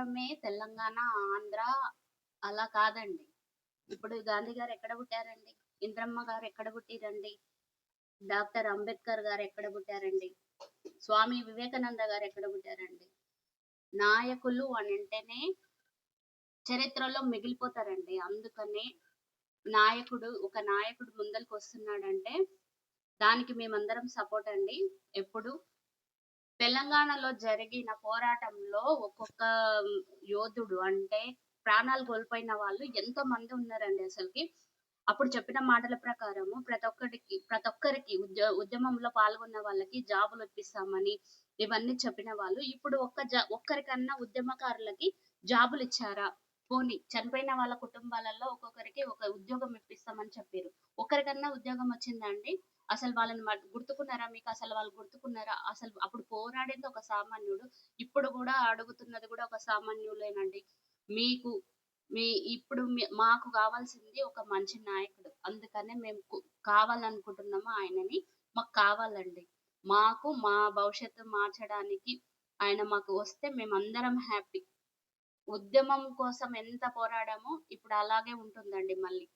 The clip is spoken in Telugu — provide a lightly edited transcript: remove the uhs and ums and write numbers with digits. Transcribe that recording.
మాత్రమే తెలంగాణ, ఆంధ్ర అలా కాదండి. ఇప్పుడు గాంధీ గారు ఎక్కడ పుట్టారండి? ఇంద్రమ్మ గారు ఎక్కడ పుట్టిర్రండి? డాక్టర్ అంబేద్కర్ గారు ఎక్కడ పుట్టారండి? స్వామి వివేకానంద గారు ఎక్కడ పుట్టారండి? నాయకులు అనంటేనే చరిత్రలో మిగిలిపోతారండి. అందుకనే ఒక నాయకుడు ముందలకొస్తున్నాడంటే దానికి మేమందరం సపోర్ట్ అండి. ఎప్పుడు తెలంగాణలో జరిగిన పోరాటంలో ఒక్కొక్క యోధుడు అంటే ప్రాణాలు కోల్పోయిన వాళ్ళు ఎంతో మంది ఉన్నారండి అసలకి. అప్పుడు చెప్పిన మాటల ప్రకారము ప్రతి ఒక్కరికి ఉద్యమంలో పాల్గొన్న వాళ్ళకి జాబులు ఇప్పిస్తామని ఇవన్నీ చెప్పిన వాళ్ళు ఇప్పుడు ఒక్కరికన్నా ఉద్యమకారులకి జాబులిచ్చారా? పోనీ చనిపోయిన వాళ్ళ కుటుంబాలలో ఒక్కొక్కరికి ఒక ఉద్యోగం ఇప్పిస్తామని చెప్పిర్రు. ఒక్కరికన్నా ఉద్యోగం వచ్చిందా అండి? అసలు వాళ్ళని గుర్తుకున్నారా? మీకసలు వాళ్ళు గుర్తుకున్నారా? అసలు అప్పుడు పోరాడింది ఒక సామాన్యుడు. ఇప్పుడు గూడా అడుగుతున్నది గూడా ఒక సామాన్యులేనండి. మీకు మీ ఇప్పుడు మాకు కావాల్సింది ఒక మంచి నాయకుడు. అందుకనే మేము కావాలనుకుంటున్నాము ఆయనని. మాకు కావాలండి. మా భవిష్యత్తు మార్చడానికి ఆయన మాకు వస్తే మేమందరం హ్యాపీ. ఉద్యమం కోసం ఎంత పోరాడామో ఇప్పుడు అలాగే ఉంటుందండి మళ్ళీ.